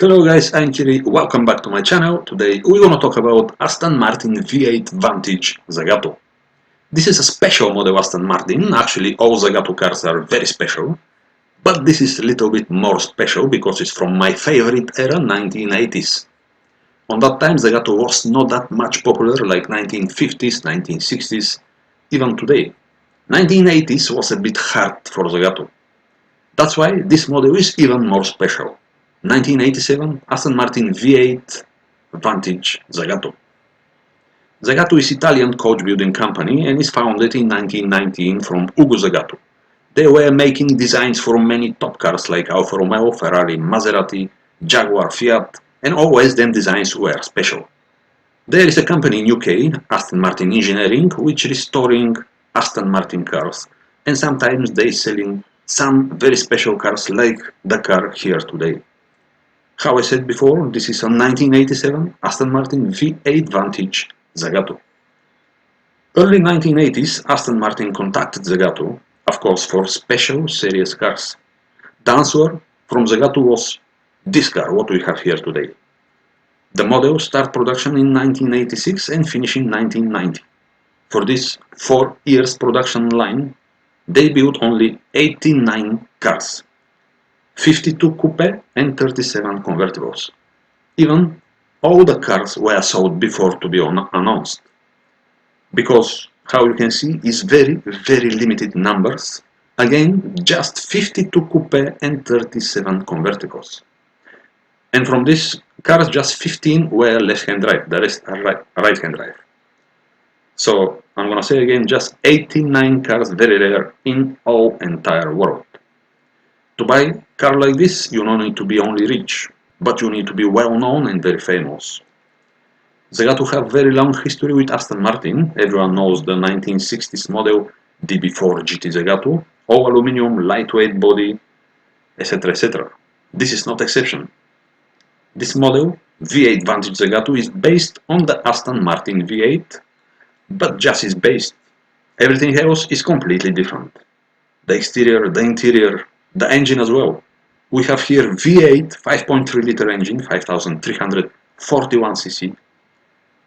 Hello guys, I'm Kiri, welcome back to my channel. Today we're gonna talk about Aston Martin V8 Vantage ZAGATO. This is a special model Aston Martin, actually all ZAGATO cars are very special, but this is a little bit more special because it's from my favorite era, 1980s. On that time ZAGATO was not that much popular like 1950s, 1960s, even today. 1980s was a bit hard for ZAGATO. That's why this model is even more special. 1987 Aston Martin V8 Vantage ZAGATO. ZAGATO is Italian coach building company and is founded in 1919 from Ugo Zagato. They were making designs for many top cars like Alfa Romeo, Ferrari, Maserati, Jaguar, Fiat, and always them designs were special. There is a company in UK, Aston Martin Engineering, which restoring Aston Martin cars, and sometimes they selling some very special cars like the car here today. How I said before, this is a 1987 Aston Martin V8 Vantage ZAGATO. Early 1980s, Aston Martin contacted ZAGATO, of course for special series cars. The answer from ZAGATO was this car, what we have here today. The model started production in 1986 and finished in 1990. For this 4 years production line, they built only 89 cars, 52 coupe and 37 convertibles. Even all the cars were sold before to be announced. Because, how you can see, is very limited numbers. Again, just 52 coupe and 37 convertibles. And from these cars, just 15 were left-hand drive, the rest are right-hand drive. So, I'm gonna say again, just 89 cars, very rare in all entire world. To buy a car like this, you don't need to be only rich, but you need to be well known and very famous. ZAGATO have very long history with Aston Martin. Everyone knows the 1960s model DB4 GT ZAGATO, all aluminium, lightweight body, etc. etc. This is not exception. This model, V8 Vantage ZAGATO, is based on the Aston Martin V8, but just is based. Everything else is completely different. The exterior, the interior, the engine as well. We have here V8 5.3 liter engine, 5341 cc,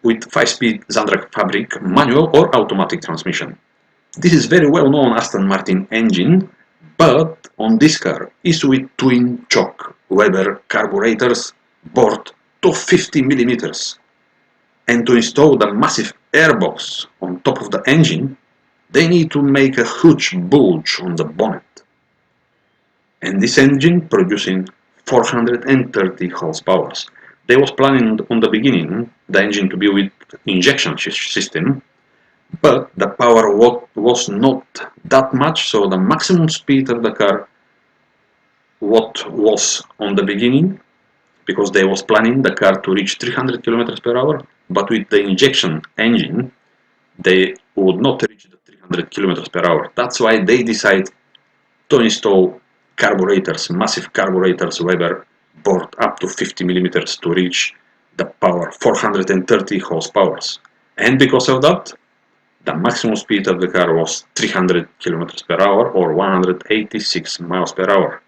with 5-speed Zandrak fabric, manual or automatic transmission. This is very well known Aston Martin engine, but on this car is with twin choke Weber carburetors bored to 50 mm. And to install the massive airbox on top of the engine, they need to make a huge bulge on the bonnet. And this engine producing 430 horsepower. They was planning on the beginning the engine to be with injection system, but the power was not that much, so the maximum speed of the car what was on the beginning, because they was planning the car to reach 300 km per hour, but with the injection engine they would not reach the 300 km per hour. That's why they decide to install carburetors, massive carburetors Weber bored up to 50 mm to reach the power 430 horsepower. And because of that, the maximum speed of the car was 300 km per hour or 186 miles per hour.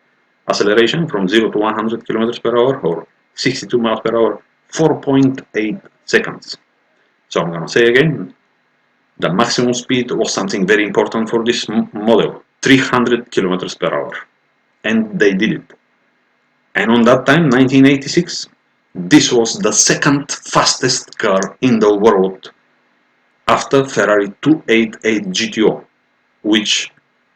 Acceleration from 0 to 100 km per hour or 62 miles per hour, 4.8 seconds. So I'm gonna say again, the maximum speed was something very important for this model, 300 km per hour. And they did it. And on that time, 1986, this was the second fastest car in the world after Ferrari 288 GTO, which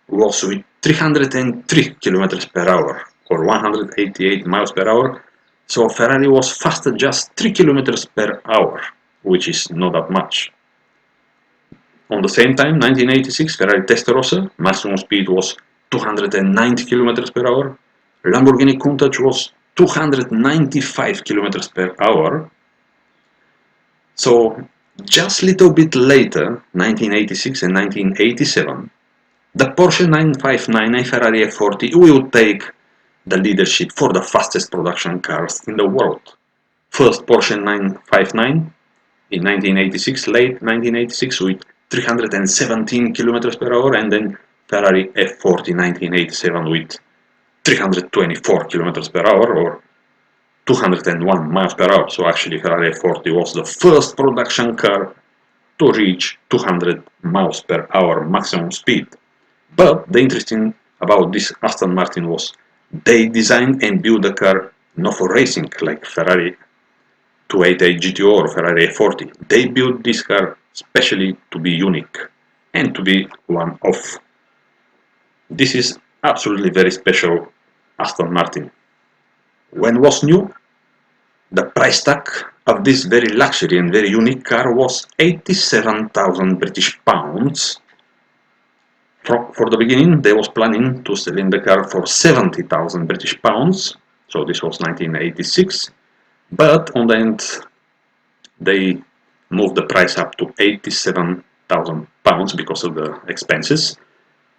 was with 303 km per hour or 188 miles per hour. So Ferrari was faster just 3 km per hour, which is not that much. On the same time, 1986, Ferrari Testarossa, maximum speed was 290 km per hour. Lamborghini Countach was 295 km per hour. So just a little bit later, 1986 and 1987, the Porsche 959 and Ferrari F40 will take the leadership for the fastest production cars in the world. First Porsche 959 in 1986, late 1986 with 317 km per hour, and then Ferrari F40 1987 with 324 km per hour or 201 miles per hour. So actually Ferrari 40 was the first production car to reach 200 miles per hour maximum speed. But the interesting about this Aston Martin was they designed and built the car not for racing like Ferrari 288 GTO or Ferrari 40. They built this car specially to be unique and to be one of. This is absolutely very special Aston Martin. When was new, the price tag of this very luxury and very unique car was 87,000 British pounds. For the beginning, they was planning to sell in the car for 70,000 British pounds, so this was 1986, but on the end, they moved the price up to 87,000 pounds because of the expenses.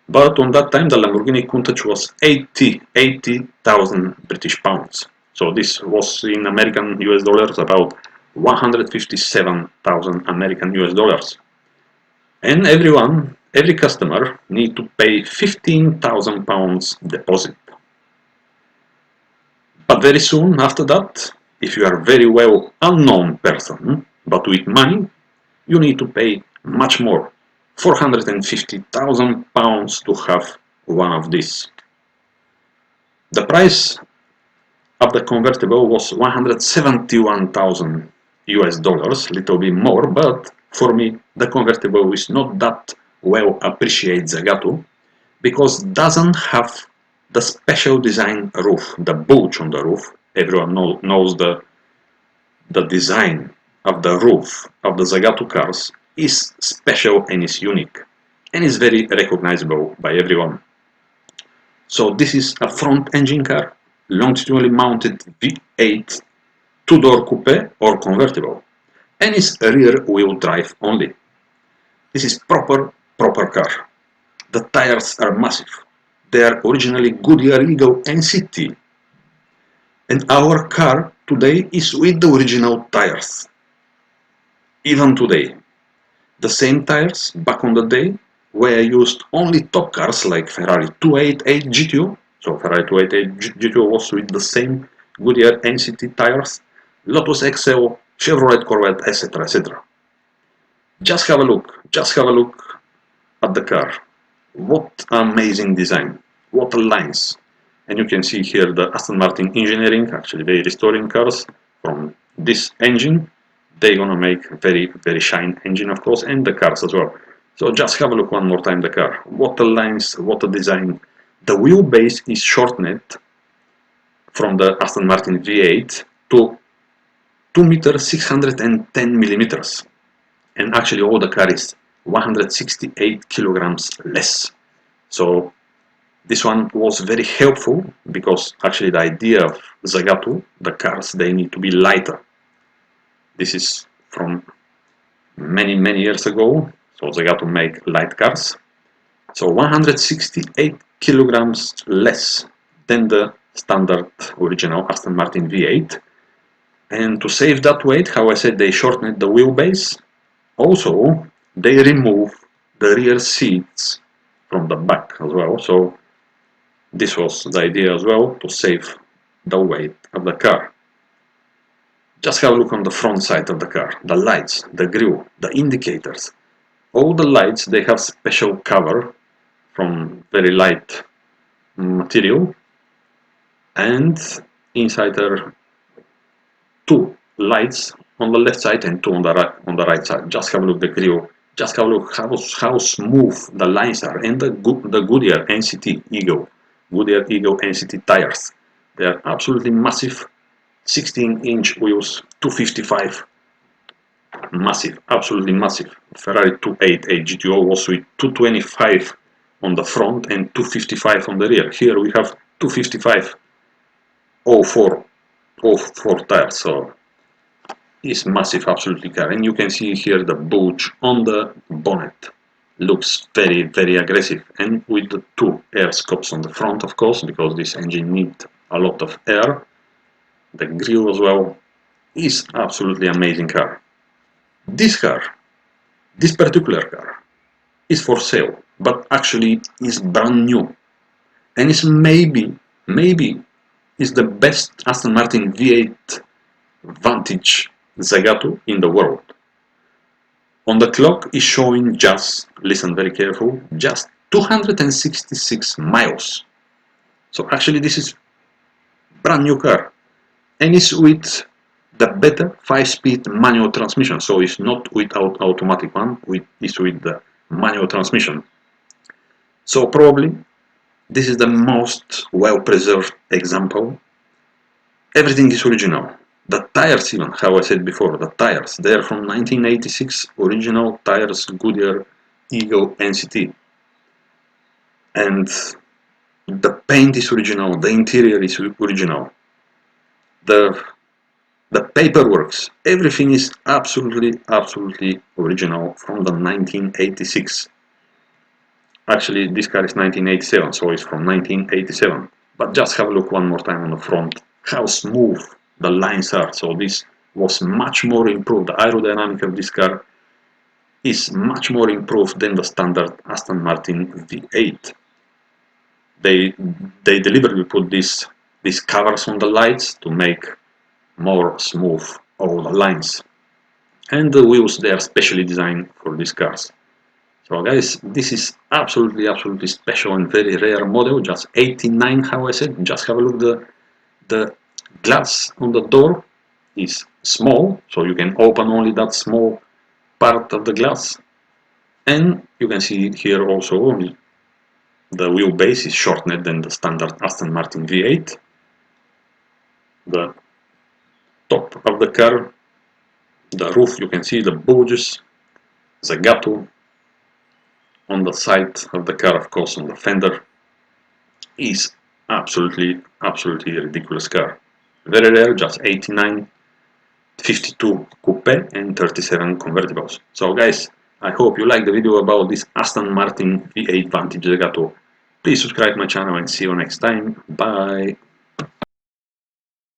But on that time, the Lamborghini Countach was 80,000 British pounds. So this was in American US dollars about 157,000 American US dollars. And every customer need to pay 15,000 pounds deposit. But very soon after that, if you are very well unknown person, but with money, you need to pay much more, 450,000 pounds to have one of these. The price of the convertible was 171,000 US dollars, little bit more, but for me the convertible is not that well appreciated ZAGATO because doesn't have the special design roof, the bulge on the roof. Everyone knows the design of the roof of the ZAGATO cars is special and is unique and is very recognizable by everyone. So this is a front engine car, longitudinally mounted V8 two-door coupe or convertible, and is rear wheel drive only. This is proper car. The tires are massive. They are originally Goodyear Eagle NCT, and our car today is with the original tires. Even today, the same tires back on the day were used only top cars like Ferrari 288 GTO. So Ferrari 288 GTO was with the same Goodyear NCT tires, Lotus XL, Chevrolet Corvette, etc. etc. Just have a look at the car. What amazing design, what lines. And you can see here the Aston Martin engineering, actually they restoring cars from this engine. They're gonna make very shine engine of course, and the cars as well. So just have a look one more time the car. What the lines, what the design. The wheelbase is shortened from the Aston Martin V8 to 2 meters 610 millimeters. And actually all the car is 168 kilograms less. So this one was very helpful because actually the idea of ZAGATO, the cars, they need to be lighter. This is from many years ago, so ZAGATO make light cars. So 168 kilograms less than the standard original Aston Martin V8. And to save that weight, how I said they shortened the wheelbase. Also, they remove the rear seats from the back as well. So this was the idea as well, to save the weight of the car. Just have a look on the front side of the car. The lights, the grille, the indicators. All the lights, they have special cover from very light material. And inside are two lights on the left side and two on the right side. Just have a look at the grille. Just have a look how smooth the lines are. And the Goodyear NCT Eagle. Goodyear Eagle NCT tires. They are absolutely massive. 16-inch wheels, 255. Massive, absolutely massive. Ferrari 288 GTO was with 225 on the front and 255 on the rear. Here we have 255 04 tires, so it's massive, absolutely car. And you can see here the bulge on the bonnet. Looks very aggressive, and with the two air scopes on the front, of course, because this engine needs a lot of air. The grille as well is absolutely amazing car. This particular car is for sale, but actually is brand new, and it's maybe is the best Aston Martin V8 Vantage Zagato in the world. On the clock is showing just, listen very careful, just 266 miles. So actually this is brand new car, and it's with the better 5-speed manual transmission, so it's not without automatic one, it's with the manual transmission. So probably this is the most well preserved example. Everything is original. The tires even, how I said before, the tires, they're from 1986, original tires, Goodyear Eagle NCT. And the paint is original, the interior is original. The paperwork, everything is absolutely original from the 1986. Actually, this car is 1987, so it's from 1987. But just have a look one more time on the front, how smooth the lines are. So this was much more improved. The aerodynamic of this car is much more improved than the standard Aston Martin V8. They deliberately put these covers on the lights to make more smooth all the lines. And the wheels, they are specially designed for these cars. So guys, this is absolutely special and very rare model, just 89, how I said. Just have a look, the glass on the door is small, so you can open only that small part of the glass. And you can see here also the wheelbase is shortened than the standard Aston Martin V8. The top of the car, the roof, you can see the bulges, ZAGATO. On the side of the car, of course, on the fender, is absolutely ridiculous car. Very rare, just 89, 52 coupe and 37 convertibles. So guys, I hope you liked the video about this Aston Martin V8 Vantage Zagato. Please subscribe my channel and see you next time. Bye!